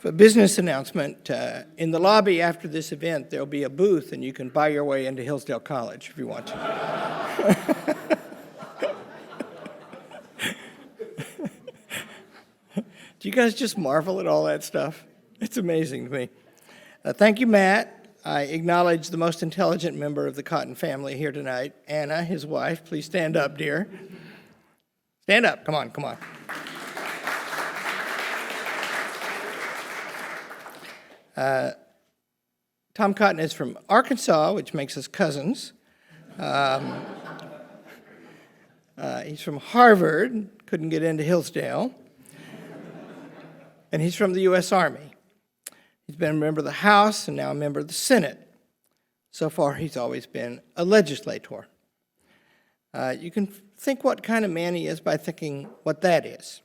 A business announcement. In the lobby after this event, there'll be a booth, and you can buy your way into Hillsdale College if you want to. Do you guys just marvel at all that stuff? It's amazing to me. Thank you, Matt. I acknowledge the most intelligent member of the Cotton family here tonight, Anna, his wife. Please stand up, dear. Stand up. Come on, come on. Tom Cotton is from Arkansas, which makes us cousins. He's from Harvard, couldn't get into Hillsdale. And he's from the U.S. Army. He's been a member of the House and now a member of the Senate. So far, he's always been a legislator. You can think what kind of man he is by thinking what that is.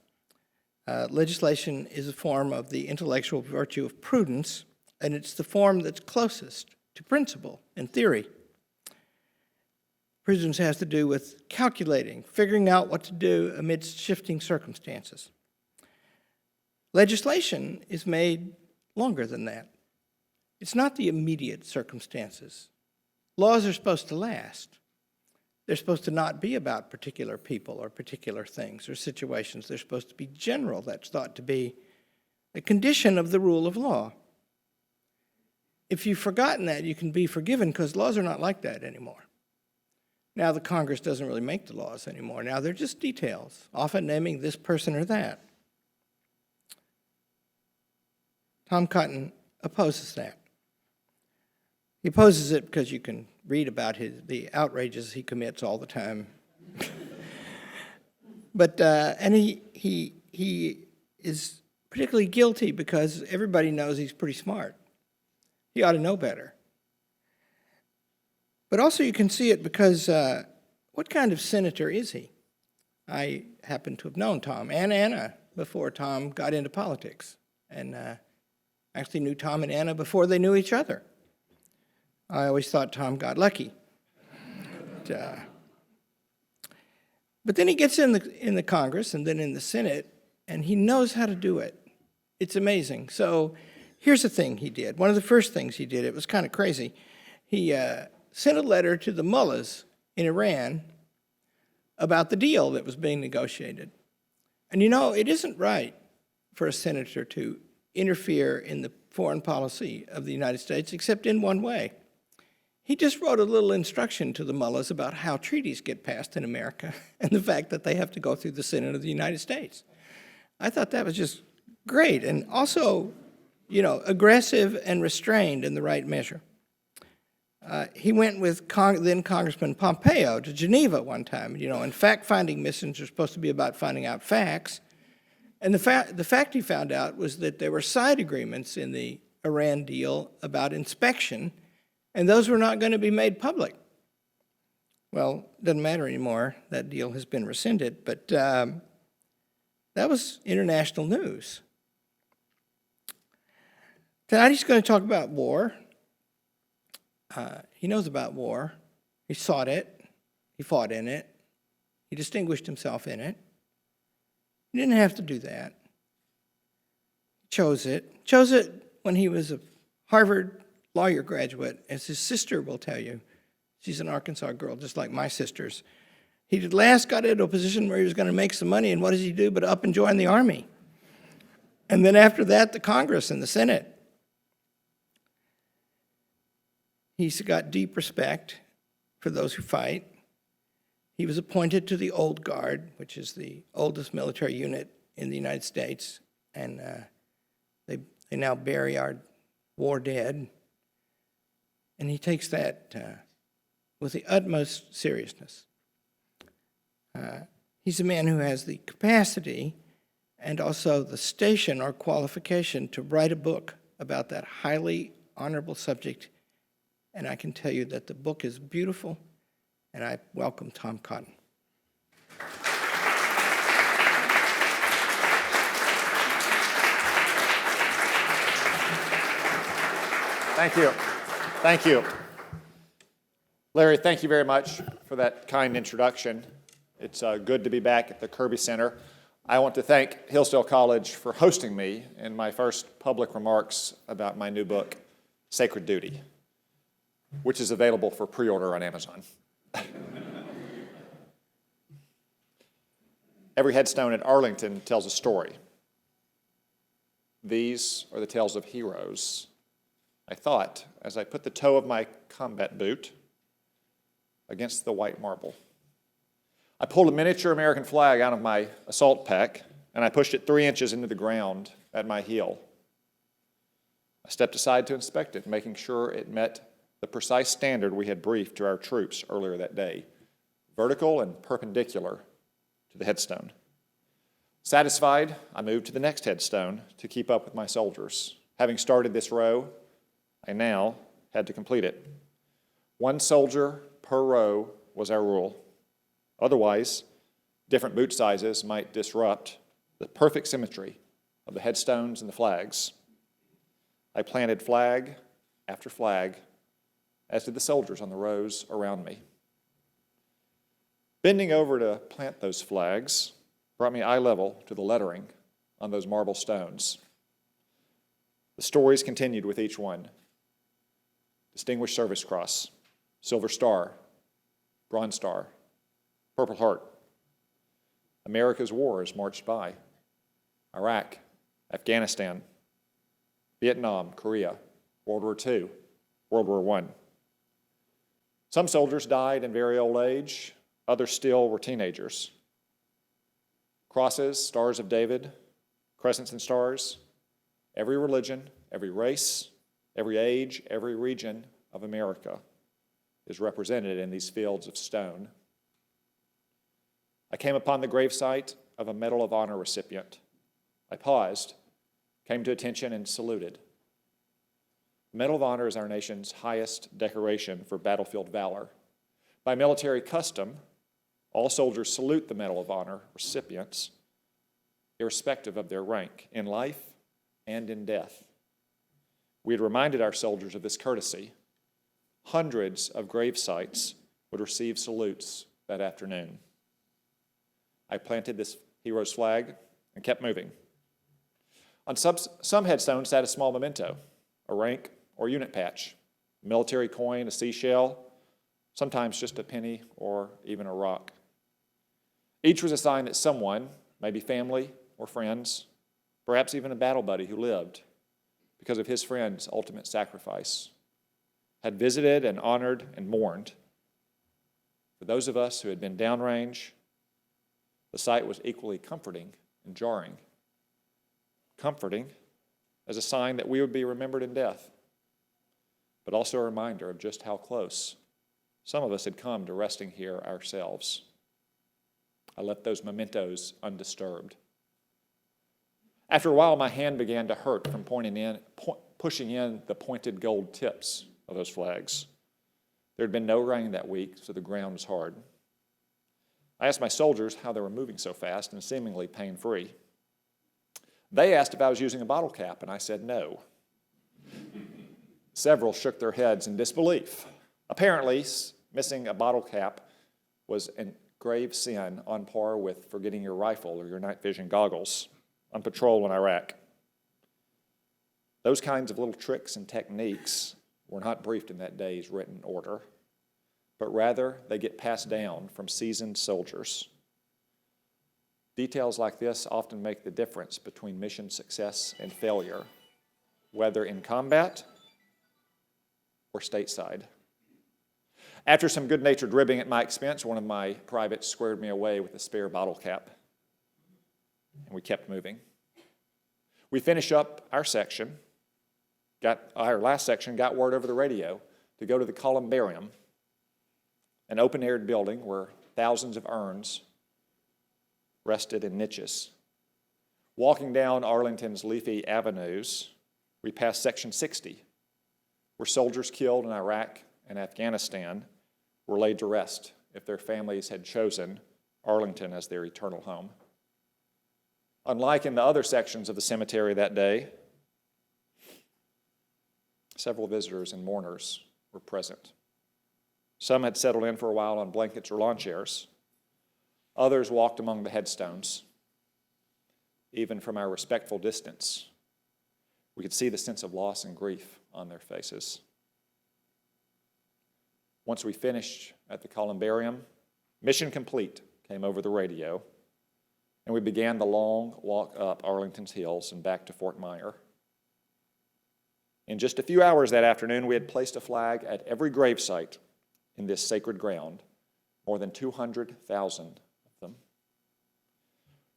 Legislation is a form of the intellectual virtue of prudence, and it's the form that's closest to principle and theory. Prudence has to do with calculating, figuring out what to do amidst shifting circumstances. Legislation is made longer than that. It's not the immediate circumstances. Laws are supposed to last. They're supposed to not be about particular people or particular things or situations. They're supposed to be general. That's thought to be a condition of the rule of law. If you've forgotten that, you can be forgiven because laws are not like that anymore. Now the Congress doesn't really make the laws anymore. Now they're just details, often naming this person or that. Tom Cotton opposes that. He opposes it because you can read about the outrages he commits all the time. But and he is particularly guilty because everybody knows he's pretty smart. He ought to know better. But also you can see it because what kind of senator is he? I happen to have known Tom and Anna before Tom got into politics, and actually knew Tom and Anna before they knew each other. I always thought Tom got lucky. But then he gets in the Congress and then in the Senate, and he knows how to do it. It's amazing. So here's the thing he did. One of the first things he did, it was kind of crazy. He sent a letter to the mullahs in Iran about the deal that was being negotiated. And you know, it isn't right for a senator to interfere in the foreign policy of the United States, except in one way. He just wrote a little instruction to the mullahs about how treaties get passed in America and the fact that they have to go through the Senate of the United States. I thought that was just great, and also, you know, aggressive and restrained in the right measure. He went with then Congressman Pompeo to Geneva one time, you know, and fact-finding missions are supposed to be about finding out facts. And the fact he found out was that there were side agreements in the Iran deal about inspection, and those were not going to be made public. Well, it doesn't matter anymore. That deal has been rescinded, but that was international news. Tonight he's going to talk about war. He knows about war. He sought it. He fought in it. He distinguished himself in it. He didn't have to do that. He chose it. Chose it when he was a Harvard lawyer graduate, as his sister will tell you. She's an Arkansas girl, just like my sisters. He at last got into a position where he was going to make some money, and what does he do but up and join the Army? And then after that, the Congress and the Senate. He's got deep respect for those who fight. He was appointed to the Old Guard, which is the oldest military unit in the United States, and they now bury our war dead. And he takes that with the utmost seriousness. He's a man who has the capacity and also the station or qualification to write a book about that highly honorable subject, and I can tell you that the book is beautiful, and I welcome Tom Cotton. Thank you. Thank you. Larry, thank you very much for that kind introduction. It's good to be back at the Kirby Center. I want to thank Hillsdale College for hosting me in my first public remarks about my new book, Sacred Duty, which is available for pre-order on Amazon. Every headstone at Arlington tells a story. These are the tales of heroes. I thought, as I put the toe of my combat boot against the white marble. I pulled a miniature American flag out of my assault pack, and I pushed it 3 inches into the ground at my heel. I stepped aside to inspect it, making sure it met the precise standard we had briefed to our troops earlier that day, vertical and perpendicular to the headstone. Satisfied, I moved to the next headstone to keep up with my soldiers. Having started this row, I now had to complete it. 1 soldier per row was our rule. Otherwise, different boot sizes might disrupt the perfect symmetry of the headstones and the flags. I planted flag after flag, as did the soldiers on the rows around me. Bending over to plant those flags brought me eye level to the lettering on those marble stones. The stories continued with each one. Distinguished Service Cross, Silver Star, Bronze Star, Purple Heart. America's wars marched by. Iraq, Afghanistan, Vietnam, Korea, World War II, World War I. Some soldiers died in very old age, others still were teenagers. Crosses, Stars of David, crescents and stars, every religion, every race, every age, every region of America is represented in these fields of stone. I came upon the gravesite of a Medal of Honor recipient. I paused, came to attention, and saluted. The Medal of Honor is our nation's highest decoration for battlefield valor. By military custom, all soldiers salute the Medal of Honor recipients, irrespective of their rank, in life and in death. We had reminded our soldiers of this courtesy. Hundreds of grave sites would receive salutes that afternoon. I planted this hero's flag and kept moving. On some headstones sat a small memento, a rank or unit patch, a military coin, a seashell, sometimes just a penny or even a rock. Each was a sign that someone, maybe family or friends, perhaps even a battle buddy who lived because of his friend's ultimate sacrifice, had visited and honored and mourned. For those of us who had been downrange, the sight was equally comforting and jarring. Comforting as a sign that we would be remembered in death, but also a reminder of just how close some of us had come to resting here ourselves. I left those mementos undisturbed. After a while, my hand began to hurt from pushing in the pointed gold tips of those flags. There had been no rain that week, so the ground was hard. I asked my soldiers how they were moving so fast and seemingly pain-free. They asked if I was using a bottle cap, and I said no. Several shook their heads in disbelief. Apparently, missing a bottle cap was a grave sin on par with forgetting your rifle or your night vision goggles on patrol in Iraq. Those kinds of little tricks and techniques were not briefed in that day's written order, but rather they get passed down from seasoned soldiers. Details like this often make the difference between mission success and failure, whether in combat or stateside. After some good-natured ribbing at my expense, one of my privates squared me away with a spare bottle cap, and we kept moving. We finished up our section, our last section, got word over the radio to go to the Columbarium, an open-aired building where thousands of urns rested in niches. Walking down Arlington's leafy avenues, we passed Section 60, where soldiers killed in Iraq and Afghanistan were laid to rest if their families had chosen Arlington as their eternal home. Unlike in the other sections of the cemetery that day, several visitors and mourners were present. Some had settled in for a while on blankets or lawn chairs. Others walked among the headstones. even from our respectful distance, we could see the sense of loss and grief on their faces. Once we finished at the Columbarium, "Mission complete" came over the radio, and we began the long walk up Arlington's hills and back to Fort Myer. In just a few hours that afternoon, we had placed a flag at every gravesite in this sacred ground, more than 200,000 of them.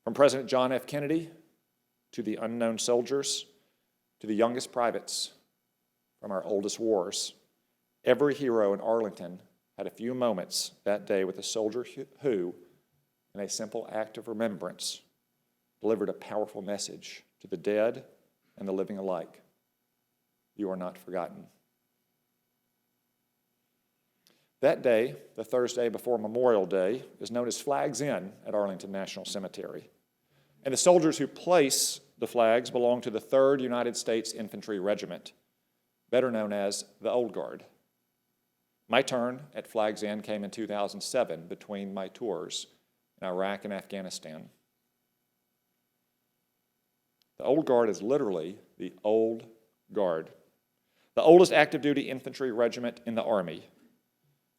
From President John F. Kennedy to the unknown soldiers, to the youngest privates from our oldest wars, every hero in Arlington had a few moments that day with a soldier who, in a simple act of remembrance, delivered a powerful message to the dead and the living alike. You are not forgotten. That day, the Thursday before Memorial Day, is known as Flags In at Arlington National Cemetery. And the soldiers who place the flags belong to the 3rd United States Infantry Regiment, better known as the Old Guard. My turn at Flags In came in 2007 between my tours in Iraq and Afghanistan. The Old Guard is literally the Old Guard, the oldest active duty infantry regiment in the Army,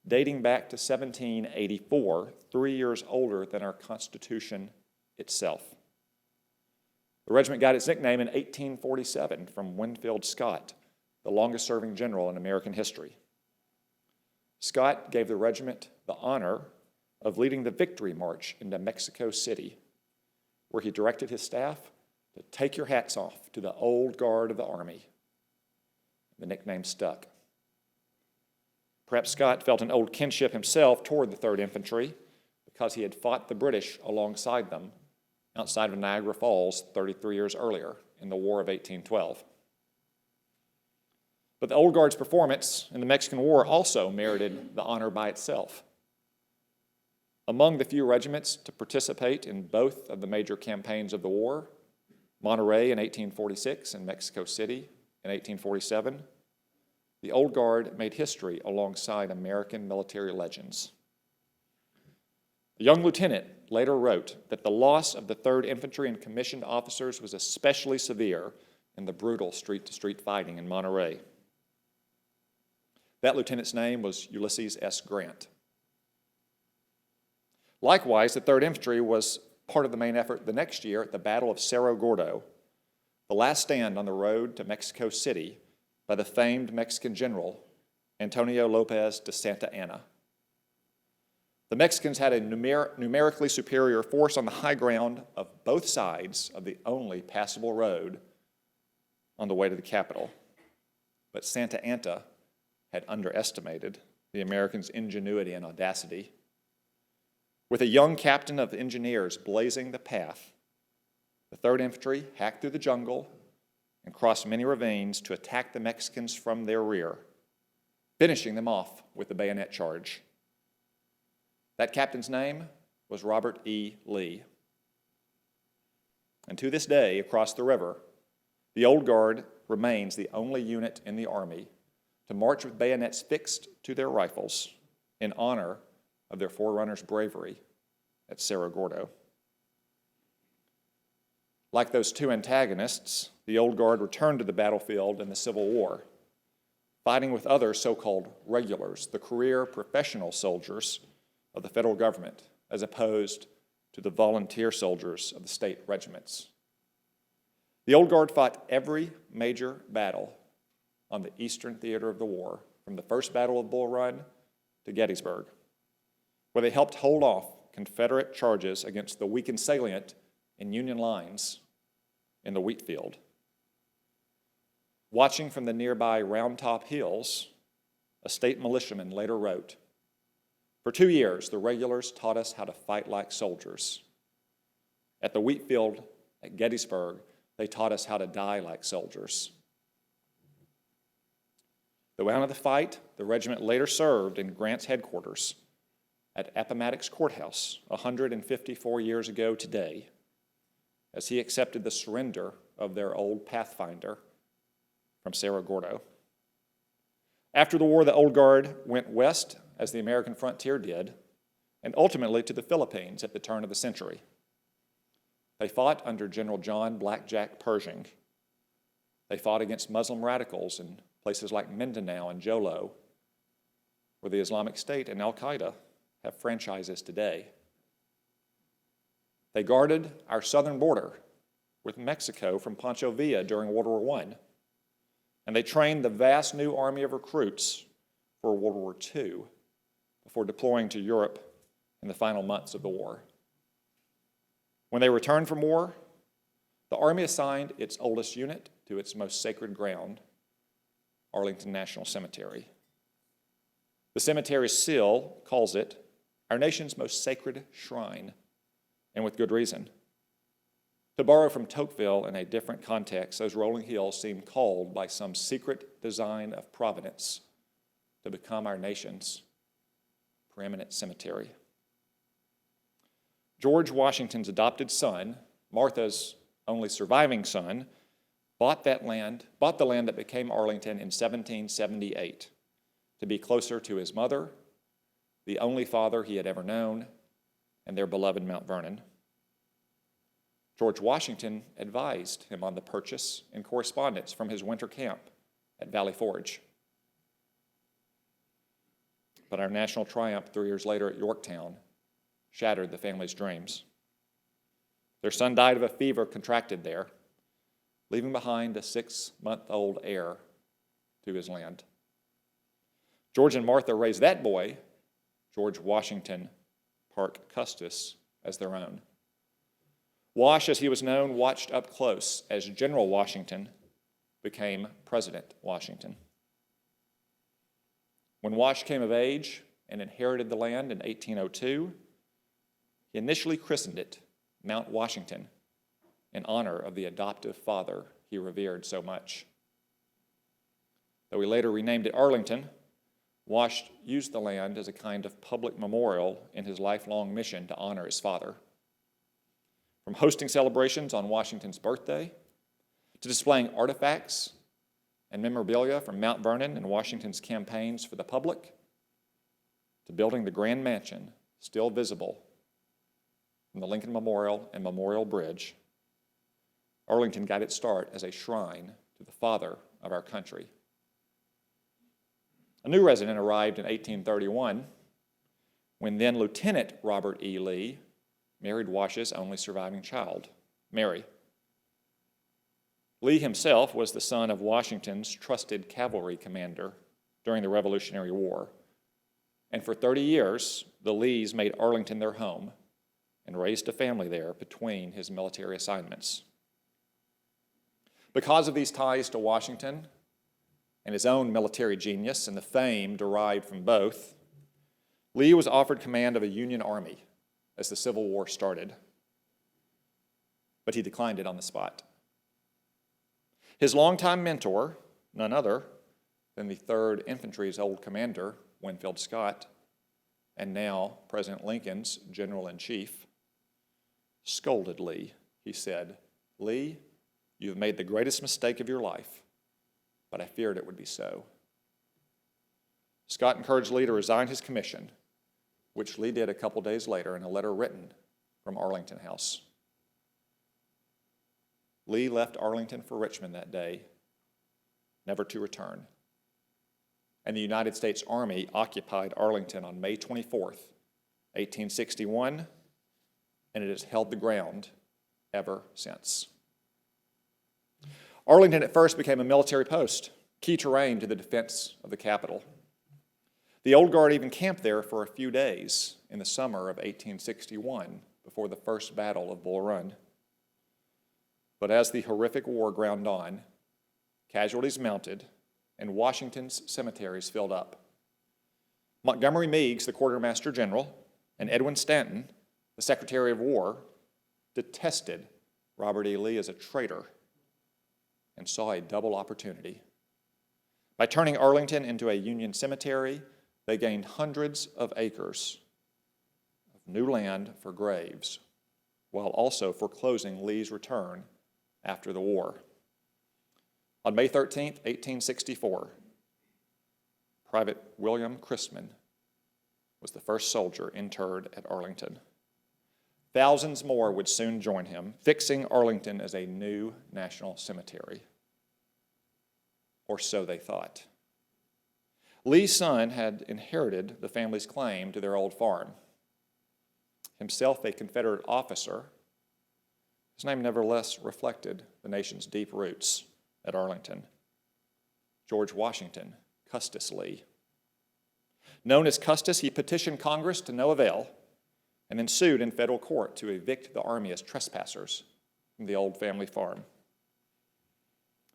dating back to 1784, 3 years older than our Constitution itself. The regiment got its nickname in 1847 from Winfield Scott, the longest-serving general in American history. Scott gave the regiment the honor of leading the Victory March into Mexico City, where he directed his staff to take your hats off to the Old Guard of the Army. The nickname stuck. Perhaps Scott felt an old kinship himself toward the 3rd Infantry because he had fought the British alongside them outside of Niagara Falls 33 years earlier in the War of 1812. But the Old Guard's performance in the Mexican War also merited the honor by itself. Among the few regiments to participate in both of the major campaigns of the war, Monterey in 1846 and Mexico City in 1847, the Old Guard made history alongside American military legends. A young lieutenant later wrote that the loss of the 3rd Infantry and commissioned officers was especially severe in the brutal street-to-street fighting in Monterey. That lieutenant's name was Ulysses S. Grant. Likewise, the 3rd Infantry was part of the main effort the next year at the Battle of Cerro Gordo, the last stand on the road to Mexico City by the famed Mexican general Antonio López de Santa Anna. The Mexicans had a numerically superior force on the high ground of both sides of the only passable road on the way to the capital. But Santa Anna had underestimated the Americans' ingenuity and audacity. With a young captain of engineers blazing the path, the 3rd Infantry hacked through the jungle and crossed many ravines to attack the Mexicans from their rear, finishing them off with the bayonet charge. That captain's name was Robert E. Lee. And to this day, across the river, the Old Guard remains the only unit in the Army to march with bayonets fixed to their rifles in honor of their forerunners' bravery at Cerro Gordo. Like those two antagonists, the Old Guard returned to the battlefield in the Civil War, fighting with other so-called regulars, the career professional soldiers of the federal government, as opposed to the volunteer soldiers of the state regiments. The Old Guard fought every major battle on the eastern theater of the war, from the First Battle of Bull Run to Gettysburg, where they helped hold off Confederate charges against the weakened salient in Union lines in the wheat field. Watching from the nearby Round Top Hills, a state militiaman later wrote, "For 2 years, the regulars taught us how to fight like soldiers. At the wheat field at Gettysburg, they taught us how to die like soldiers." Though out of the fight, the regiment later served in Grant's headquarters at Appomattox Courthouse 154 years ago today, as he accepted the surrender of their old Pathfinder from Cerro Gordo. After the war, the Old Guard went west, as the American frontier did, and ultimately to the Philippines at the turn of the century. They fought under General John Blackjack Pershing. They fought against Muslim radicals in places like Mindanao and Jolo, where the Islamic State and Al-Qaeda have franchises today. They guarded our southern border with Mexico from Pancho Villa during World War I, and they trained the vast new army of recruits for World War II before deploying to Europe in the final months of the war. When they returned from war, the Army assigned its oldest unit to its most sacred ground, Arlington National Cemetery. The cemetery's seal calls it our nation's most sacred shrine, and with good reason. To borrow from Tocqueville in a different context, those rolling hills seem called by some secret design of providence to become our nation's preeminent cemetery. George Washington's adopted son, Martha's only surviving son, bought the land that became Arlington in 1778 to be closer to his mother, the only father he had ever known, and their beloved Mount Vernon. George Washington advised him on the purchase in correspondence from his winter camp at Valley Forge. But our national triumph 3 years later at Yorktown shattered the family's dreams. Their son died of a fever contracted there, leaving behind a 6-month-old heir to his land. George and Martha raised that boy, George Washington Parke Custis, as their own. Wash, as he was known, watched up close as General Washington became President Washington. When Wash came of age and inherited the land in 1802, he initially christened it Mount Washington in honor of the adoptive father he revered so much. Though he later renamed it Arlington, Wash used the land as a kind of public memorial in his lifelong mission to honor his father. From hosting celebrations on Washington's birthday, to displaying artifacts and memorabilia from Mount Vernon and Washington's campaigns for the public, to building the grand mansion still visible from the Lincoln Memorial and Memorial Bridge, Arlington got its start as a shrine to the father of our country. A new resident arrived in 1831 when then Lieutenant Robert E. Lee married Wash's only surviving child, Mary. Lee himself was the son of Washington's trusted cavalry commander during the Revolutionary War, and for 30 years, the Lees made Arlington their home and raised a family there between his military assignments. Because of these ties to Washington and his own military genius and the fame derived from both, Lee was offered command of a Union army as the Civil War started, but he declined it on the spot. His longtime mentor, none other than the 3rd Infantry's old commander, Winfield Scott, and now President Lincoln's General-in-Chief, scolded Lee. He said, "Lee, you have made the greatest mistake of your life, but I feared it would be so." Scott encouraged Lee to resign his commission, which Lee did a couple days later in a letter written from Arlington House. Lee left Arlington for Richmond that day, never to return. And the United States Army occupied Arlington on May 24th, 1861, and it has held the ground ever since. Arlington at first became a military post, key terrain to the defense of the capital. The Old Guard even camped there for a few days in the summer of 1861 before the first battle of Bull Run. But as the horrific war ground on, casualties mounted and Washington's cemeteries filled up. Montgomery Meigs, the Quartermaster General, and Edwin Stanton, the Secretary of War, detested Robert E. Lee as a traitor and saw a double opportunity. By turning Arlington into a Union cemetery, they gained hundreds of acres of new land for graves, while also foreclosing Lee's return after the war. On May 13, 1864, Private William Chrisman was the first soldier interred at Arlington. Thousands more would soon join him, fixing Arlington as a new national cemetery. Or so they thought. Lee's son had inherited the family's claim to their old farm. Himself a Confederate officer, his name nevertheless reflected the nation's deep roots at Arlington. George Washington Custis Lee. Known as Custis, he petitioned Congress to no avail and then sued in federal court to evict the Army as trespassers from the old family farm.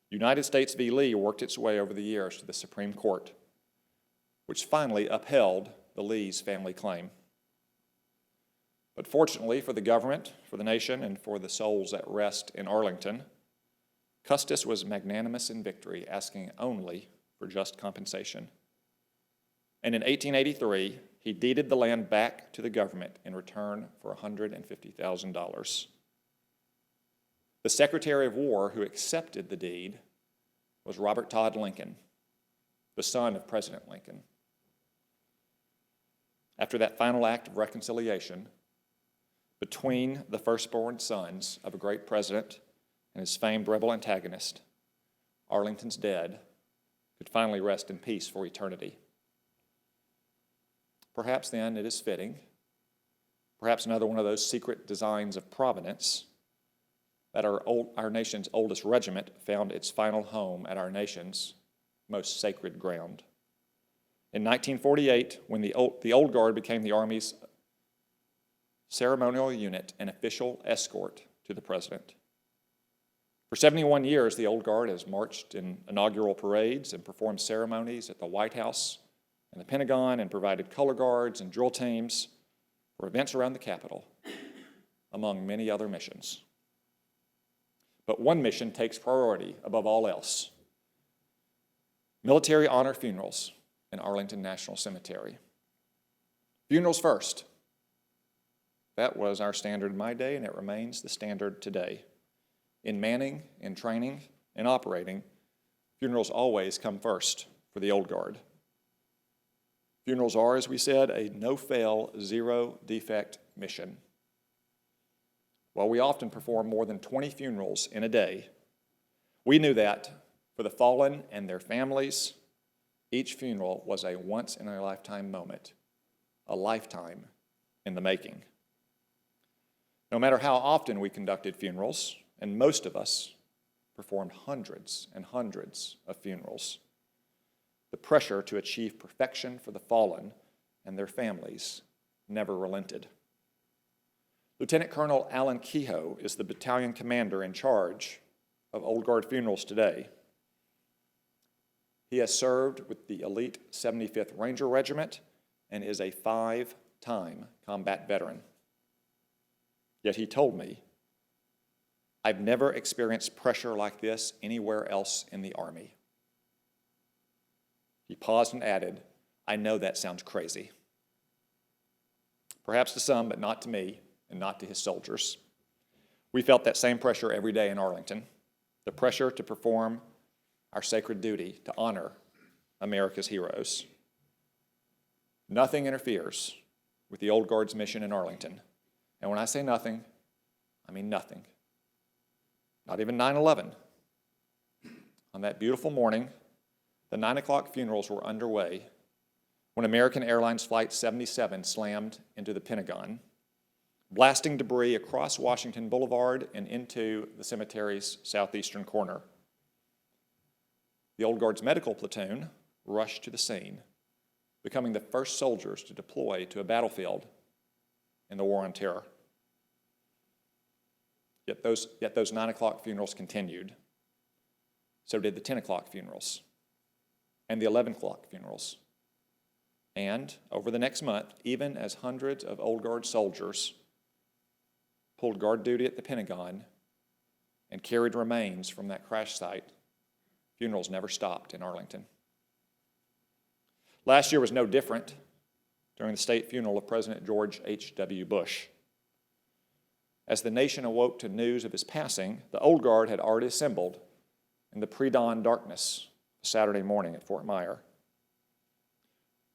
United States v. Lee worked its way over the years to the Supreme Court, which finally upheld the Lee's family claim. But fortunately for the government, for the nation, and for the souls at rest in Arlington, Custis was magnanimous in victory, asking only for just compensation. And in 1883, he deeded the land back to the government in return for $150,000. The Secretary of War who accepted the deed was Robert Todd Lincoln, the son of President Lincoln. After that final act of reconciliation between the firstborn sons of a great president and his famed rebel antagonist, Arlington's dead could finally rest in peace for eternity. Perhaps then it is fitting, perhaps another one of those secret designs of providence, that our nation's oldest regiment found its final home at our nation's most sacred ground. In 1948, when the Old Guard became the Army's ceremonial unit and official escort to the President. For 71 years, the Old Guard has marched in inaugural parades and performed ceremonies at the White House and the Pentagon and provided color guards and drill teams for events around the Capitol, among many other missions. But one mission takes priority above all else: military honor funerals in Arlington National Cemetery. Funerals first. That was our standard in my day, and it remains the standard today. In manning, in training, in operating, funerals always come first for the Old Guard. Funerals are, as we said, a no-fail, zero-defect mission. While we often perform more than 20 funerals in a day, we knew that for the fallen and their families, each funeral was a once-in-a-lifetime moment, a lifetime in the making. No matter how often we conducted funerals, and most of us performed hundreds and hundreds of funerals, the pressure to achieve perfection for the fallen and their families never relented. Lieutenant Colonel Alan Kehoe is the battalion commander in charge of Old Guard funerals today. He has served with the elite 75th Ranger Regiment and is a 5-time combat veteran. Yet he told me, "I've never experienced pressure like this anywhere else in the Army." He paused and added, "I know that sounds crazy." Perhaps to some, but not to me and not to his soldiers. We felt that same pressure every day in Arlington, the pressure to perform our sacred duty to honor America's heroes. Nothing interferes with the Old Guard's mission in Arlington. And when I say nothing, I mean nothing. Not even 9/11. On that beautiful morning, the 9 o'clock funerals were underway when American Airlines Flight 77 slammed into the Pentagon, blasting debris across Washington Boulevard and into the cemetery's southeastern corner. The Old Guard's medical platoon rushed to the scene, becoming the first soldiers to deploy to a battlefield in the War on Terror. Yet those 9 o'clock funerals continued. So did the 10 o'clock funerals and the 11 o'clock funerals. And over the next month, even as hundreds of Old Guard soldiers pulled guard duty at the Pentagon and carried remains from that crash site, funerals never stopped in Arlington. Last year was no different during the state funeral of President George H.W. Bush. As the nation awoke to news of his passing, the Old Guard had already assembled in the pre-dawn darkness Saturday morning at Fort Myer.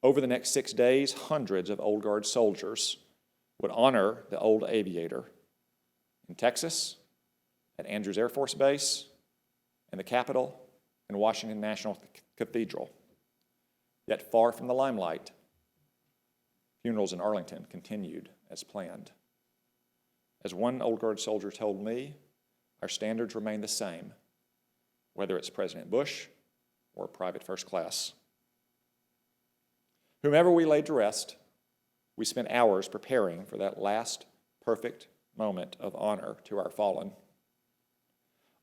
Over the next 6 days, hundreds of Old Guard soldiers would honor the old aviator in Texas, at Andrews Air Force Base, in the Capitol, and Washington National Cathedral. Yet far from the limelight, funerals in Arlington continued as planned. As one Old Guard soldier told me, our standards remain the same, whether it's President Bush or Private First Class. Whomever we laid to rest, we spent hours preparing for that last perfect moment of honor to our fallen.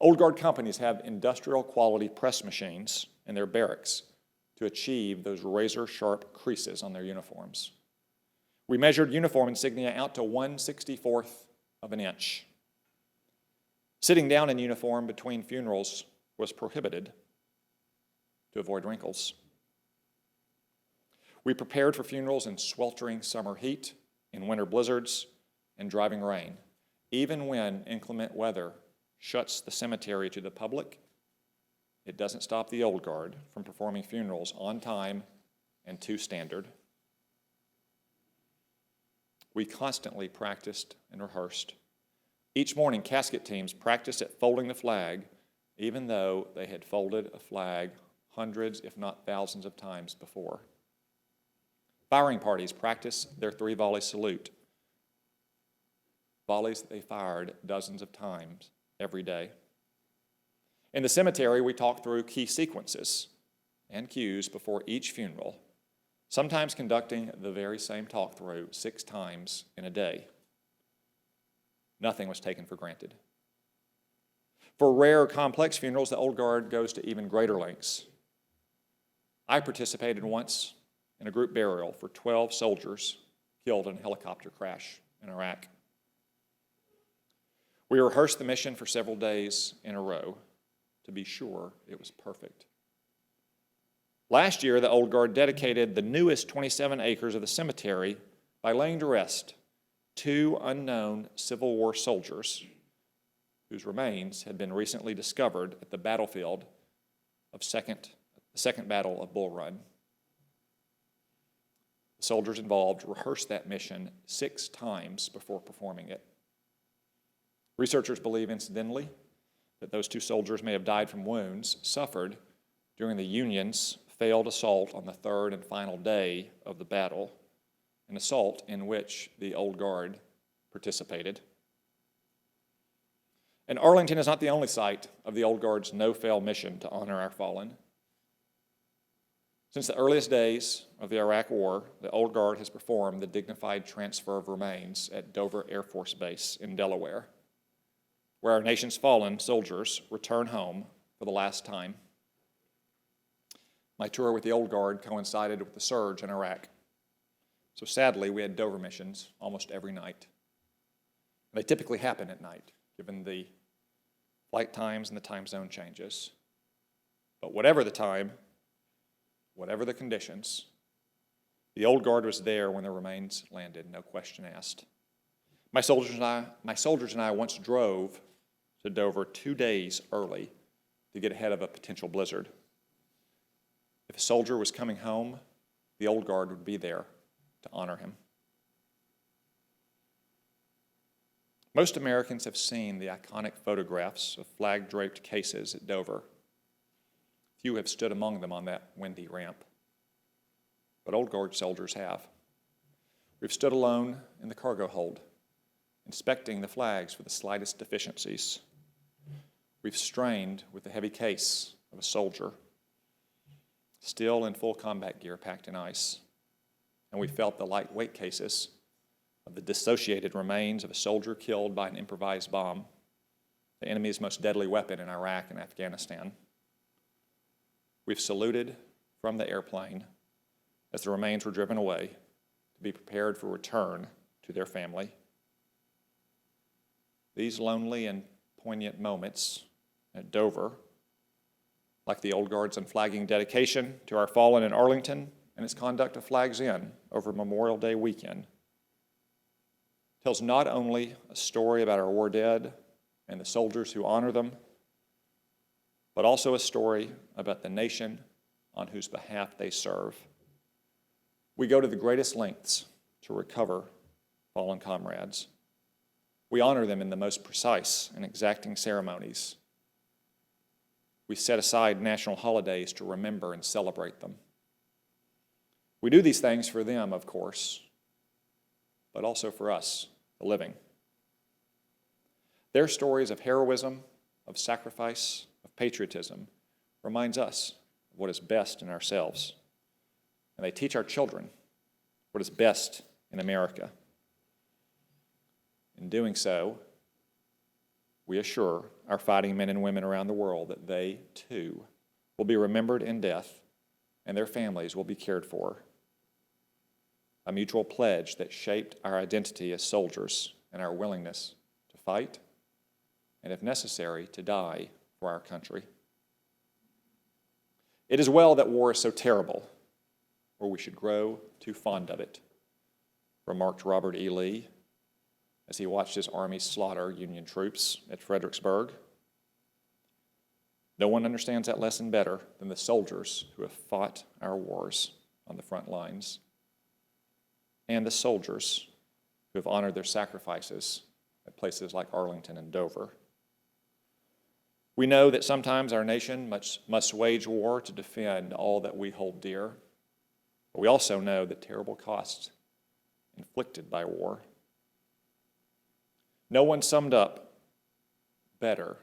Old Guard companies have industrial quality press machines in their barracks to achieve those razor-sharp creases on their uniforms. We measured uniform insignia out to 1/64th of an inch. Sitting down in uniform between funerals was prohibited to avoid wrinkles. We prepared for funerals in sweltering summer heat, in winter blizzards, and driving rain. Even when inclement weather shuts the cemetery to the public, it doesn't stop the Old Guard from performing funerals on time and to standard. We constantly practiced and rehearsed. Each morning, casket teams practiced at folding the flag, even though they had folded a flag hundreds, if not thousands of times before. Firing parties practiced their 3-volley salute, volleys that they fired dozens of times every day. In the cemetery, we talked through key sequences and cues before each funeral, sometimes conducting the very same talk-through 6 times in a day. Nothing was taken for granted. For rare, complex funerals, the Old Guard goes to even greater lengths. I participated once in a group burial for 12 soldiers killed in a helicopter crash in Iraq. We rehearsed the mission for several days in a row to be sure it was perfect. Last year, the Old Guard dedicated the newest 27 acres of the cemetery by laying to rest 2 unknown Civil War soldiers whose remains had been recently discovered at the battlefield of the Second Battle of Bull Run. The soldiers involved rehearsed that mission 6 times before performing it. Researchers believe, incidentally, that those 2 soldiers may have died from wounds suffered during the Union's failed assault on the 3rd and final day of the battle, an assault in which the Old Guard participated. And Arlington is not the only site of the Old Guard's no-fail mission to honor our fallen. Since the earliest days of the Iraq War, the Old Guard has performed the dignified transfer of remains at Dover Air Force Base in Delaware, where our nation's fallen soldiers return home for the last time. My tour with the Old Guard coincided with the surge in Iraq. So sadly, we had Dover missions almost every night. They typically happen at night, given the flight times and the time zone changes. But whatever the time, whatever the conditions, the Old Guard was there when the remains landed, no question asked. My soldiers and I once drove to Dover 2 days early to get ahead of a potential blizzard. If a soldier was coming home, the Old Guard would be there to honor him. Most Americans have seen the iconic photographs of flag-draped cases at Dover. Few have stood among them on that windy ramp, but Old Guard soldiers have. We've stood alone in the cargo hold, inspecting the flags for the slightest deficiencies. We've strained with the heavy case of a soldier, still in full combat gear packed in ice, and we felt the lightweight cases of the dissociated remains of a soldier killed by an improvised bomb, the enemy's most deadly weapon in Iraq and Afghanistan. We've saluted from the airplane as the remains were driven away to be prepared for return to their family. These lonely and poignant moments at Dover, like the Old Guard's unflagging dedication to our fallen in Arlington and its conduct of Flags In over Memorial Day weekend, tells not only a story about our war dead and the soldiers who honor them, but also a story about the nation on whose behalf they serve. We go to the greatest lengths to recover fallen comrades. We honor them in the most precise and exacting ceremonies. We set aside national holidays to remember and celebrate them. We do these things for them, of course, but also for us, the living. Their stories of heroism, of sacrifice, of patriotism reminds us of what is best in ourselves. And they teach our children what is best in America. In doing so, we assure our fighting men and women around the world that they, too, will be remembered in death and their families will be cared for. A mutual pledge that shaped our identity as soldiers and our willingness to fight and, if necessary, to die for our country. It is well that war is so terrible, or we should grow too fond of it, remarked Robert E. Lee as he watched his army slaughter Union troops at Fredericksburg. No one understands that lesson better than the soldiers who have fought our wars on the front lines, and the soldiers who have honored their sacrifices at places like Arlington and Dover. We know that sometimes our nation must wage war to defend all that we hold dear, but we also know the terrible costs inflicted by war. No one summed up better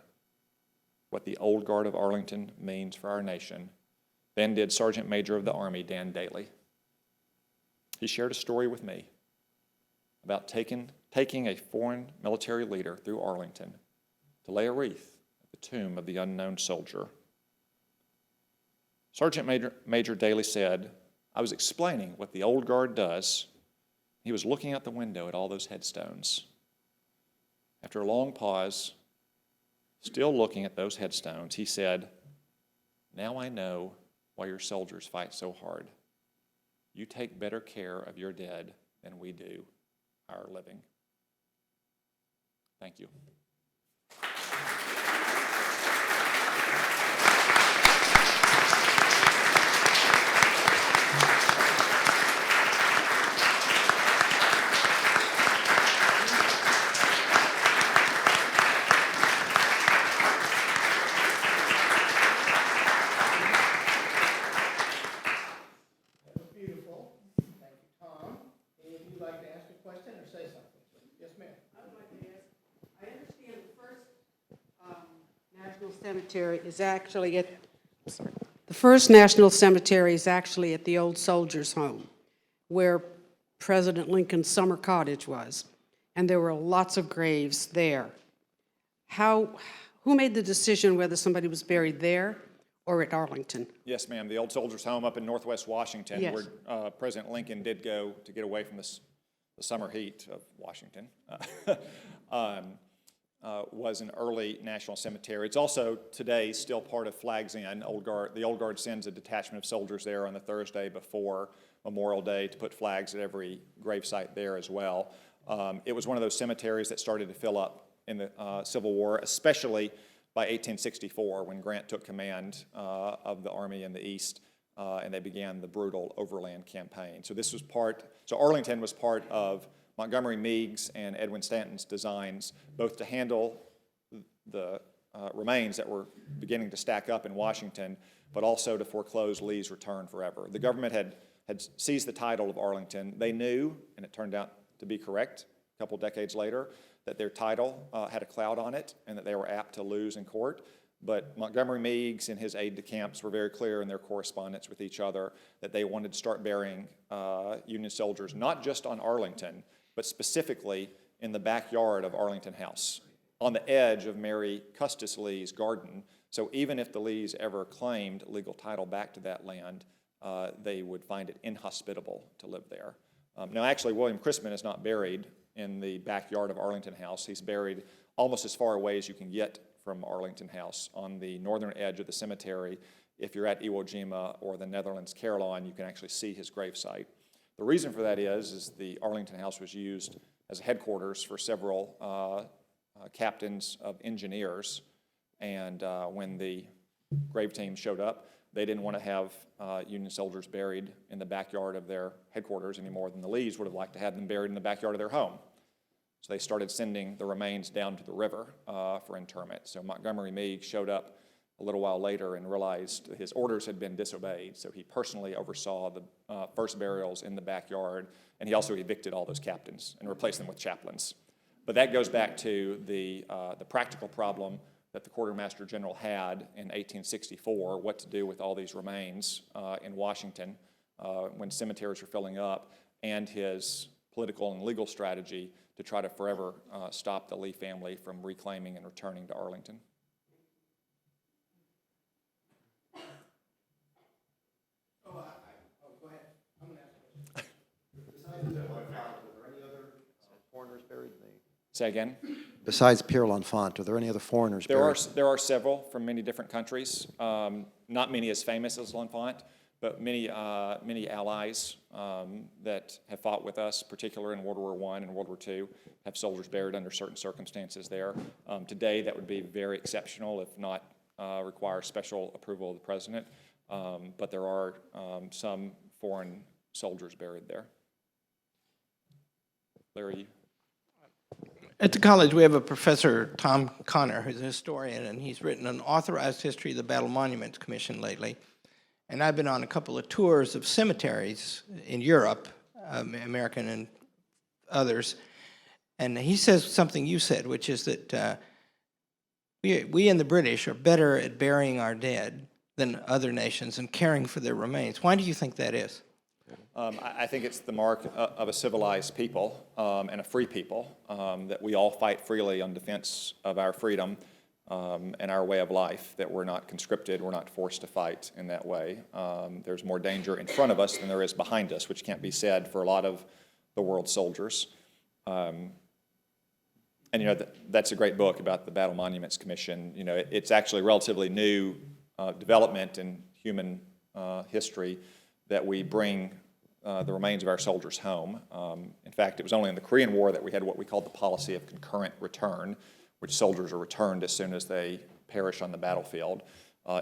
what the old guard of Arlington means for our nation than did Sergeant Major of the Army Dan Daly. He shared a story with me about taking a foreign military leader through Arlington to lay a wreath at the tomb of the unknown soldier. Sergeant Major Daly said, "I was explaining what the old guard does. He was looking out the window at all those headstones. After a long pause, still looking at those headstones, he said, 'Now I know why your soldiers fight so hard. You take better care of your dead than we do our living.'" Thank you. Cemetery is actually at, the first National Cemetery is actually at the old Soldiers' Home, where President Lincoln's summer cottage was, and there were lots of graves there. Who made the decision whether somebody was buried there or at Arlington? Yes, ma'am. The old Soldiers' Home up in northwest Washington, Yes. where President Lincoln did go to get away from the summer heat of Washington. Was an early national cemetery. It's also today still part of Flags Inn. The Old Guard sends a detachment of soldiers there on the Thursday before Memorial Day to put flags at every gravesite there as well. It was one of those cemeteries that started to fill up in the Civil War, especially by 1864 when Grant took command of the Army in the East and they began the brutal overland campaign. So Arlington was part of Montgomery Meigs and Edwin Stanton's designs, both to handle the remains that were beginning to stack up in Washington, but also to foreclose Lee's return forever. The government had seized the title of Arlington. They knew, and it turned out to be correct a couple decades later, that their title had a cloud on it and that they were apt to lose in court. But Montgomery Meigs and his aide-de-camps were very clear in their correspondence with each other that they wanted to start burying Union soldiers, not just on Arlington, but specifically in the backyard of Arlington House, on the edge of Mary Custis Lee's garden. So even if the Lees ever claimed legal title back to that land, they would find it inhospitable to live there. Now actually, William Chrisman is not buried in the backyard of Arlington House. He's buried almost as far away as you can get from Arlington House on the northern edge of the cemetery. If you're at Iwo Jima or the Netherlands Caroline, you can actually see his gravesite. The reason for that is the Arlington House was used as a headquarters for several captains of engineers, and when the grave team showed up, They didn't want to have Union soldiers buried in the backyard of their headquarters any more than the Lees would have liked to have them buried in the backyard of their home. So they started sending the remains down to the river for interment. So Montgomery Meade showed up a little while later and realized his orders had been disobeyed, so he personally oversaw the first burials in the backyard, and he also evicted all those captains and replaced them with chaplains. But that goes back to the practical problem that the Quartermaster General had in 1864, what to do with all these remains in Washington when cemeteries were filling up, and his political and legal strategy to try to forever stop the Lee family from reclaiming and returning to Arlington. Go ahead. I'm going to ask a question. Besides Pierre-L'Enfant, are there any other foreigners buried in the... Say again? Besides Pierre-L'Enfant, are there any other foreigners buried? There are several from many different countries. Not many as famous as L'Enfant, but many allies that have fought with us, particularly in World War I and World War II, have soldiers buried under certain circumstances there. Today, that would be very exceptional, if not require special approval of the President. But there are some foreign soldiers buried there. Larry, you? At the college, we have a professor, Tom Connor, who's a historian, and he's written an authorized history of the Battle Monuments Commission lately. And I've been on a couple of tours of cemeteries in Europe, American and others, and he says something you said, which is that we and the British are better at burying our dead than other nations and caring for their remains. Why do you think that is? I think it's the mark of a civilized people and a free people, that we all fight freely on defense of our freedom and our way of life, that we're not conscripted, we're not forced to fight in that way. There's more danger in front of us than there is behind us, which can't be said for a lot of the world's soldiers. And you know, that's a great book about the Battle Monuments Commission. You know, it's actually a relatively new development in human history that we bring the remains of our soldiers home. In fact, it was only in the Korean War that we had what we called the policy of concurrent return, which soldiers are returned as soon as they perish on the battlefield.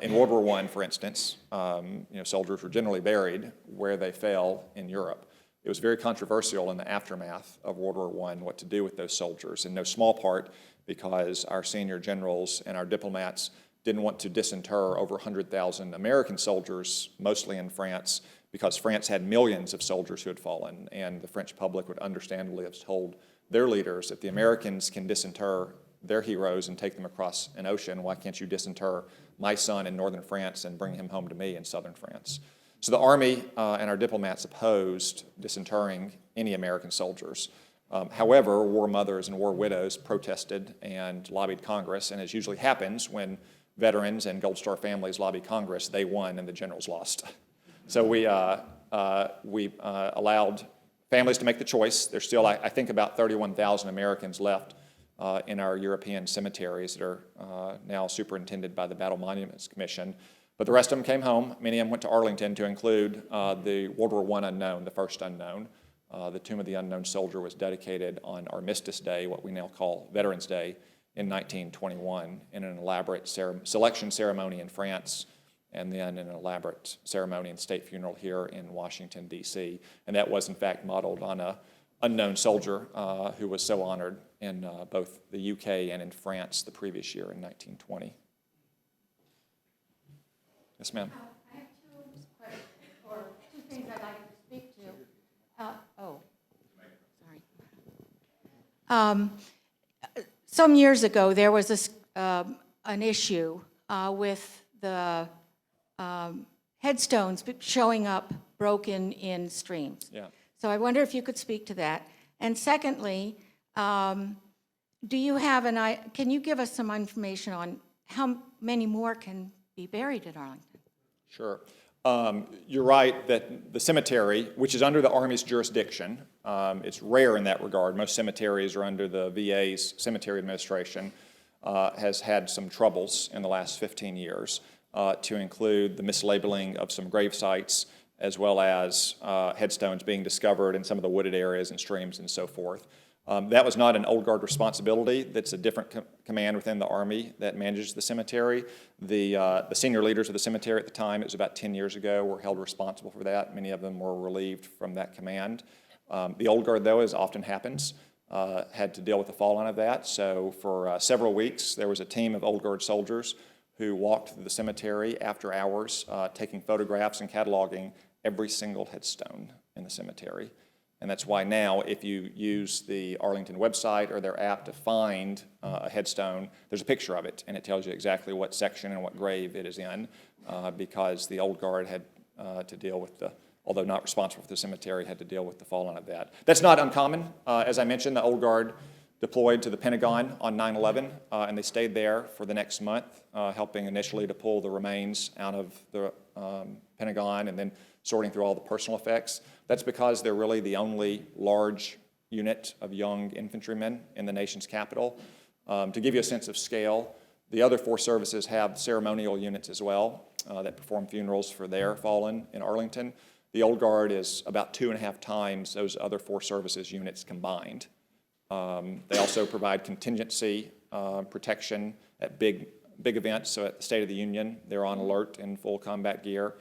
In World War I, for instance, you know, soldiers were generally buried where they fell in Europe. It was very controversial in the aftermath of World War I what to do with those soldiers, in no small part because our senior generals and our diplomats didn't want to disinter over 100,000 American soldiers, mostly in France, because France had millions of soldiers who had fallen, and the French public would understandably have told their leaders, if the Americans can disinter their heroes and take them across an ocean, why can't you disinter my son in northern France and bring him home to me in southern France? So the Army and our diplomats opposed disinterring any American soldiers. However, war mothers and war widows protested and lobbied Congress, and as usually happens when veterans and Gold Star families lobby Congress, they won and the generals lost. So we allowed families to make the choice. There's still, I think, about 31,000 Americans left in our European cemeteries that are now superintended by the Battle Monuments Commission. But the rest of them came home. Many of them went to Arlington to include the World War I unknown, the first unknown. The Tomb of the Unknown Soldier was dedicated on Armistice Day, what we now call Veterans Day, in 1921, in an elaborate selection ceremony in France, and then an elaborate ceremony and state funeral here in Washington, D.C. And that was, in fact, modeled on an unknown soldier who was so honored in both the UK and in France the previous year in 1920. Yes, ma'am. I have two questions, or two things I'd like to speak to. Sorry. Some years ago, there was an issue with the headstones showing up broken in streams. Yeah. So I wonder if you could speak to that. And secondly, do you have can you give us some information on how many more can be buried at Arlington? Sure. You're right that the cemetery, which is under the Army's jurisdiction, it's rare in that regard. Most cemeteries are under the VA's Cemetery Administration, has had some troubles in the last 15 years, to include the mislabeling of some grave sites, as well as headstones being discovered in some of the wooded areas and streams and so forth. That was not an Old Guard responsibility. That's a different command within the Army that manages the cemetery. The senior leaders of the cemetery at the time, it was about 10 years ago, were held responsible for that. Many of them were relieved from that command. The Old Guard, though, as often happens, had to deal with the fallout of that. So for several weeks, there was a team of Old Guard soldiers who walked through the cemetery after hours, taking photographs and cataloging every single headstone in the cemetery. And that's why now, if you use the Arlington website or their app to find a headstone, there's a picture of it, and it tells you exactly what section and what grave it is in, because the Old Guard had to deal with although not responsible for the cemetery, had to deal with the fallout of that. That's not uncommon. As I mentioned, the Old Guard deployed to the Pentagon on 9/11, and they stayed there for the next month, helping initially to pull the remains out of the Pentagon and then sorting through all the personal effects. That's because they're really the only large unit of young infantrymen in the nation's capital. To give you a sense of scale, the other four services have ceremonial units as well that perform funerals for their fallen in Arlington. The Old Guard is about 2.5 times those other four services units combined. They also provide contingency protection at big events. So at the State of the Union, they're on alert in full combat gear.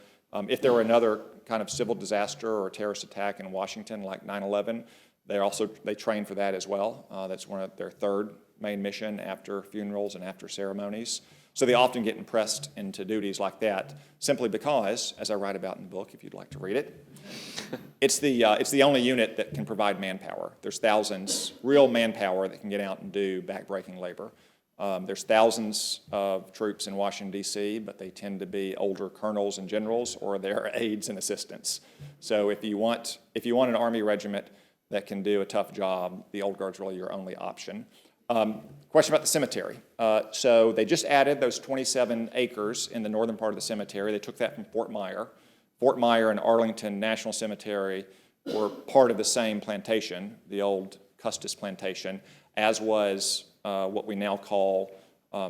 If there were another kind of civil disaster or a terrorist attack in Washington like 9/11, they train for that as well. That's one of their third main mission after funerals and after ceremonies. So they often get impressed into duties like that simply because, as I write about in the book, if you'd like to read it, it's the only unit that can provide manpower. There's thousands, real manpower that can get out and do backbreaking labor. There's thousands of troops in Washington, D.C., but they tend to be older colonels and generals or their aides and assistants. So if you want an Army regiment that can do a tough job, the Old Guard's really your only option. Question about the cemetery. So they just added those 27 acres in the northern part of the cemetery. They took that from Fort Myer. Fort Myer and Arlington National Cemetery were part of the same plantation, the old Custis Plantation, as was what we now call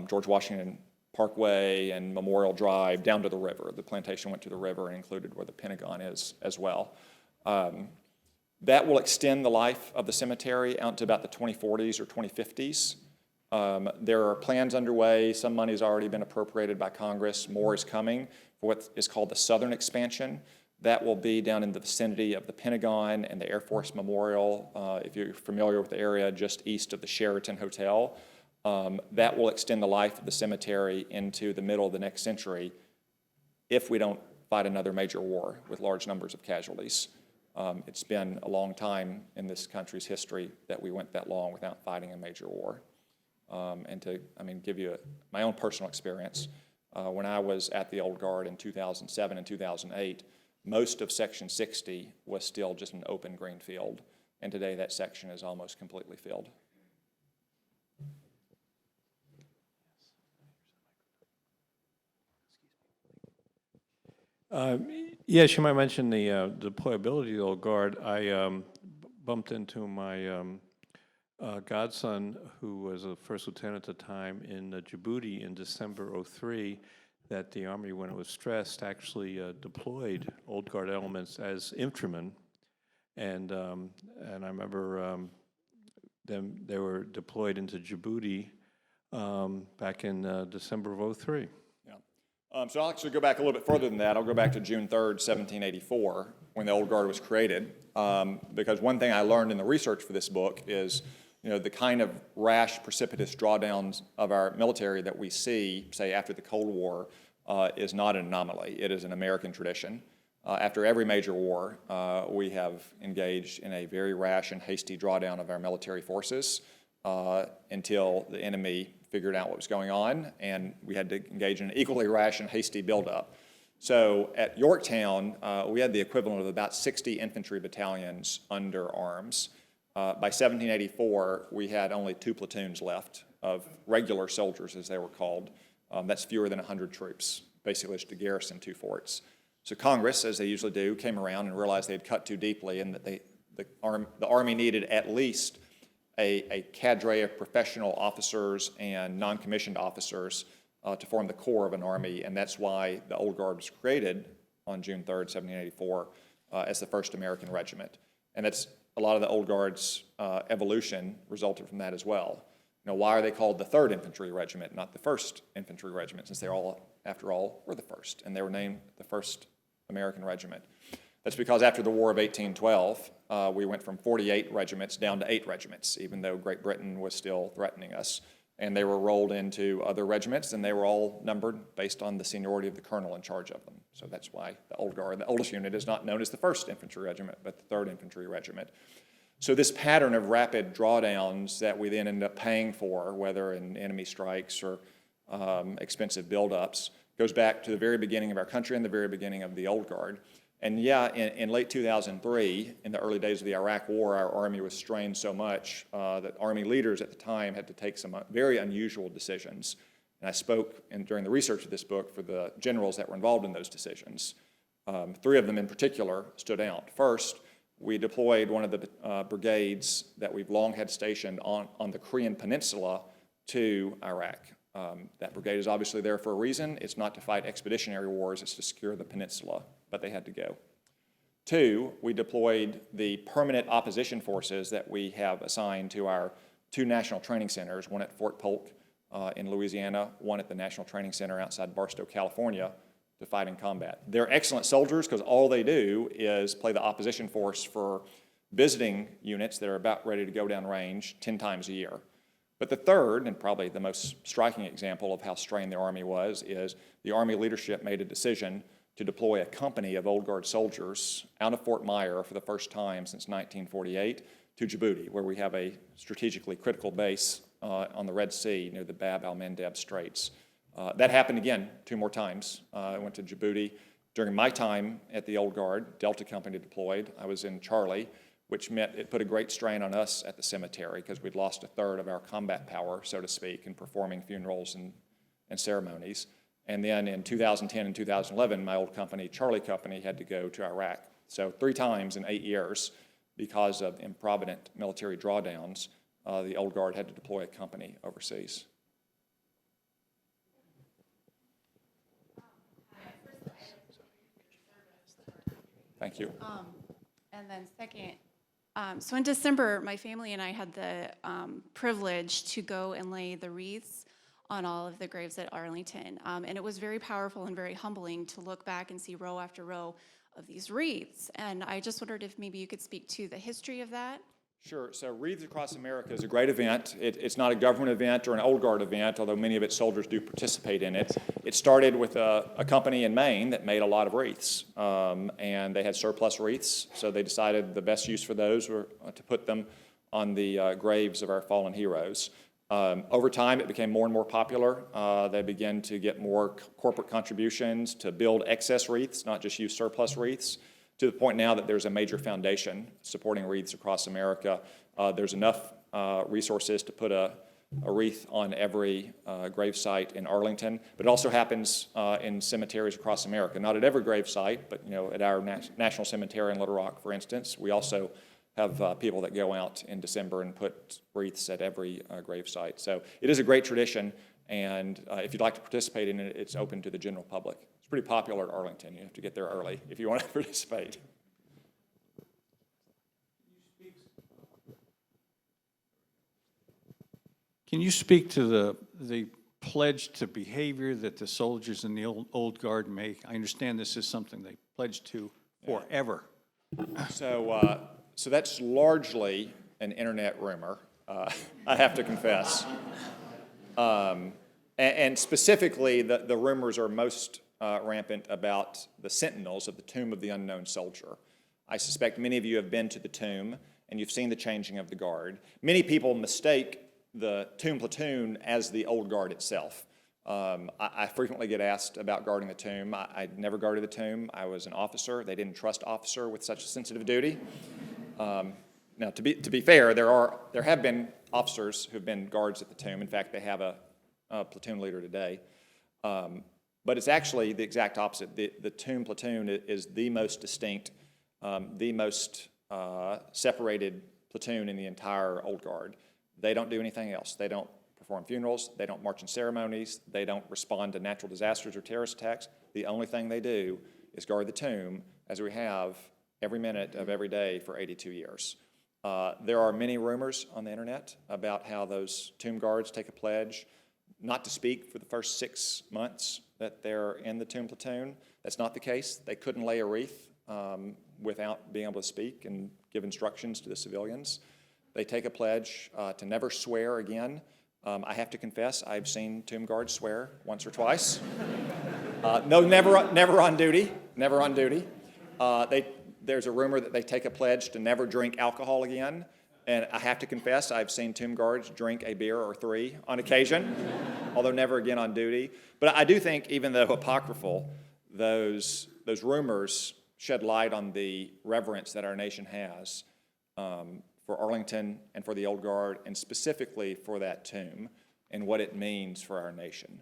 George Washington Parkway and Memorial Drive down to the river. The plantation went to the river and included where the Pentagon is as well. That will extend the life of the cemetery out to about the 2040s or 2050s. There are plans underway. Some money has already been appropriated by Congress. More is coming for what is called the southern expansion. That will be down in the vicinity of the Pentagon and the Air Force Memorial, if you're familiar with the area just east of the Sheraton Hotel. That will extend the life of the cemetery into the middle of the next century if we don't fight another major war with large numbers of casualties. It's been a long time in this country's history that we went that long without fighting a major war. And to, give you my own personal experience, when I was at the Old Guard in 2007 and 2008, most of Section 60 was still just an open green field, and today that section is almost completely filled. Yes, you might mention the deployability of the Old Guard. I bumped into my godson, who was a first lieutenant at the time in Djibouti in December '03, that the Army, when it was stressed, actually deployed Old Guard elements as infantrymen. And I remember they were deployed into Djibouti back in December of '03. So I'll actually go back a little bit further than that. I'll go back to June 3rd, 1784, when the Old Guard was created, because one thing I learned in the research for this book is, the kind of rash, precipitous drawdowns of our military that we see, say, after the Cold War, is not an anomaly. It is an American tradition. After every major war, we have engaged in a very rash and hasty drawdown of our military forces until the enemy figured out what was going on, and we had to engage in an equally rash and hasty buildup. So at Yorktown, we had the equivalent of about 60 infantry battalions under arms. By 1784, we had only 2 platoons left of regular soldiers, as they were called. That's fewer than 100 troops, basically just to garrison 2 forts. So Congress, as they usually do, came around and realized they had cut too deeply and that the Army needed at least a cadre of professional officers and non-commissioned officers to form the core of an Army, and that's why the Old Guard was created on June 3rd, 1784, as the first American regiment. And that's a lot of the Old Guard's evolution resulted from that as well. You know, why are they called the 3rd Infantry Regiment, not the 1st Infantry Regiment, since they all, after all, were the 1st, and they were named the 1st American Regiment? That's because after the War of 1812, we went from 48 regiments down to 8 regiments, even though Great Britain was still threatening us. And they were rolled into other regiments, and they were all numbered based on the seniority of the colonel in charge of them. So that's why the Old Guard, the oldest unit, is not known as the 1st Infantry Regiment, but the 3rd Infantry Regiment. So this pattern of rapid drawdowns that we then end up paying for, whether in enemy strikes or expensive buildups, goes back to the very beginning of our country and the very beginning of the Old Guard. And yeah, in late 2003, in the early days of the Iraq War, our Army was strained so much that Army leaders at the time had to take some very unusual decisions. And I spoke during the research of this book for the generals that were involved in those decisions. 3 of them in particular stood out. First, we deployed one of the brigades that we've long had stationed on the Korean Peninsula to Iraq. That brigade is obviously there for a reason. It's not to fight expeditionary wars, it's to secure the peninsula, but they had to go. 2, we deployed the permanent opposition forces that we have assigned to our 2 national training centers, one at Fort Polk in Louisiana, one at the National Training Center outside Barstow, California, to fight in combat. They're excellent soldiers because all they do is play the opposition force for visiting units that are about ready to go down range 10 times a year. But the third, and probably the most striking example of how strained the Army was, is the Army leadership made a decision to deploy a company of Old Guard soldiers out of Fort Myer for the first time since 1948 to Djibouti, where we have a strategically critical base on the Red Sea near the Bab al-Mandeb Straits. That happened again 2 more times. I went to Djibouti during my time at the Old Guard. Delta Company deployed. I was in Charlie, which meant it put a great strain on us at the cemetery because we'd lost 1/3 of our combat power, so to speak, in performing funerals and ceremonies. And then in 2010 and 2011, my old company, Charlie Company, had to go to Iraq. So 3 times in 8 years, because of improvident military drawdowns, the Old Guard had to deploy a company overseas. Thank you. And then second, so in December, my family and I had the privilege to go and lay the wreaths on all of the graves at Arlington. And it was very powerful and very humbling to look back and see row after row of these wreaths. And I just wondered if maybe you could speak to the history of that. Sure. So Wreaths Across America is a great event. It's not a government event or an Old Guard event, although many of its soldiers do participate in it. It started with a company in Maine that made a lot of wreaths, and they had surplus wreaths, so they decided the best use for those were to put them on the graves of our fallen heroes. Over time, it became more and more popular. They began to get more corporate contributions to build excess wreaths, not just use surplus wreaths, to the point now that there's a major foundation supporting Wreaths Across America. There's enough resources to put a wreath on every gravesite in Arlington, but it also happens in cemeteries across America. Not at every gravesite, but at our National Cemetery in Little Rock, for instance, we also have people that go out in December and put wreaths at every gravesite. So it is a great tradition, and if you'd like to participate in it, it's open to the general public. It's pretty popular at Arlington. You have to get there early if you want to participate. Can you speak to the pledge to behavior that the soldiers in the old Guard make? I understand this is something they pledge to forever. So that's largely an internet rumor, I have to confess. And specifically, the rumors are most rampant about the sentinels of the Tomb of the Unknown Soldier. I suspect many of you have been to the tomb and you've seen the changing of the Guard. Many people mistake the tomb platoon as the Old Guard itself. I frequently get asked about guarding the tomb. I never guarded the tomb. I was an officer. They didn't trust officer with such a sensitive duty. Now, to be fair, there have been officers who've been guards at the tomb. In fact, they have a platoon leader today. But it's actually the exact opposite. The tomb platoon is the most distinct, the most separated platoon in the entire Old Guard. They don't do anything else. They don't perform funerals. They don't march in ceremonies. They don't respond to natural disasters or terrorist attacks. The only thing they do is guard the tomb, as we have every minute of every day for 82 years. There are many rumors on the internet about how those tomb guards take a pledge not to speak for the first 6 months that they're in the tomb platoon. That's not the case. They couldn't lay a wreath without being able to speak and give instructions to the civilians. They take a pledge to never swear again. I have to confess, I've seen tomb guards swear once or twice. No, never on duty, never on duty. There's a rumor that they take a pledge to never drink alcohol again. And I have to confess, I've seen tomb guards drink a beer or 3 on occasion, although never again on duty. But I do think, even though apocryphal, those rumors shed light on the reverence that our nation has for Arlington and for the Old Guard, and specifically for that tomb and what it means for our nation.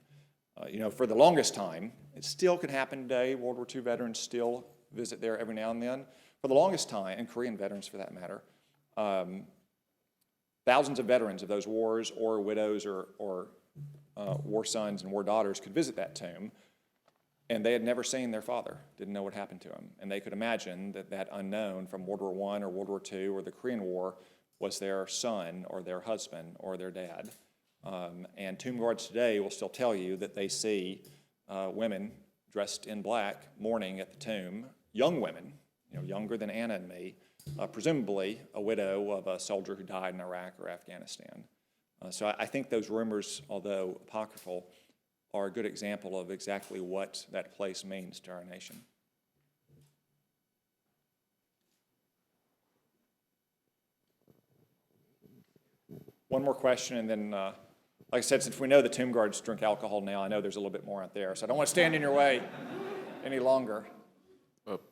For the longest time, it still could happen today. World War II veterans still visit there every now and then. For the longest time, and Korean veterans for that matter, thousands of veterans of those wars, or widows, or war sons and war daughters could visit that tomb, and they had never seen their father, didn't know what happened to him. And they could imagine that unknown from World War I or World War II or the Korean War was their son or their husband or their dad. And tomb guards today will still tell you that they see women dressed in black mourning at the tomb, young women, younger than Anna and me, presumably a widow of a soldier who died in Iraq or Afghanistan. So I think those rumors, although apocryphal, are a good example of exactly what that place means to our nation. One more question, and then, like I said, since we know the tomb guards drink alcohol now, I know there's a little bit more out there, so I don't want to stand in your way any longer.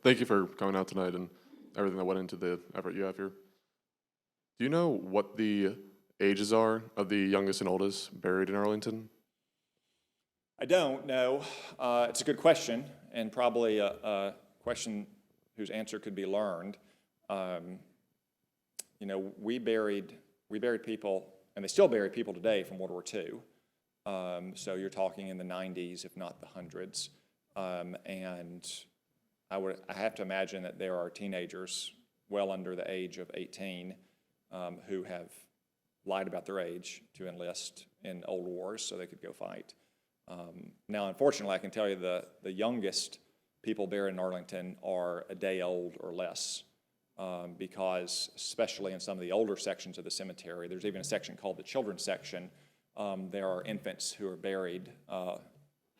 Thank you for coming out tonight and everything that went into the effort you have here. Do you know what the ages are of the youngest and oldest buried in Arlington? I don't know. It's a good question, and probably a question whose answer could be learned. We buried people, and they still bury people today from World War II. So you're talking in the 90s, if not the hundreds. And I have to imagine that there are teenagers well under the age of 18 who have lied about their age to enlist in old wars so they could go fight. Now, unfortunately, I can tell you the youngest people buried in Arlington are a day old or less, because especially in some of the older sections of the cemetery, there's even a section called the children's section. There are infants who are buried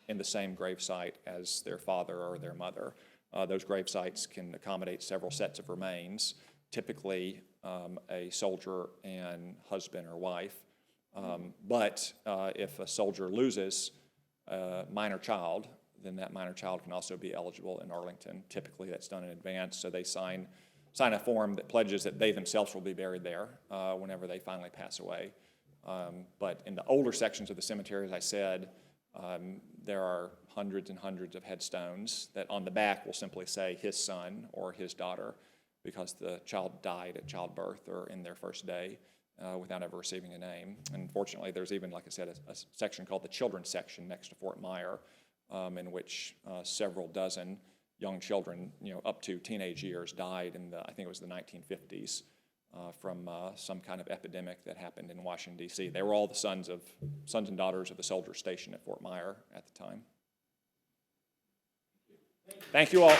in the same gravesite as their father or their mother. Those gravesites can accommodate several sets of remains, typically a soldier and husband or wife. But if a soldier loses a minor child, then that minor child can also be eligible in Arlington. Typically that's done in advance, so they sign a form that pledges that they themselves will be buried there whenever they finally pass away. But in the older sections of the cemetery, as I said, there are hundreds and hundreds of headstones that on the back will simply say his son or his daughter, because the child died at childbirth or in their first day without ever receiving a name. And fortunately, there's even, like I said, a section called the children's section next to Fort Myer, in which several dozen young children, up to teenage years, died in I think it was the 1950s from some kind of epidemic that happened in Washington, D.C. They were all the sons and daughters of the soldiers stationed at Fort Myer at the time. Thank you all.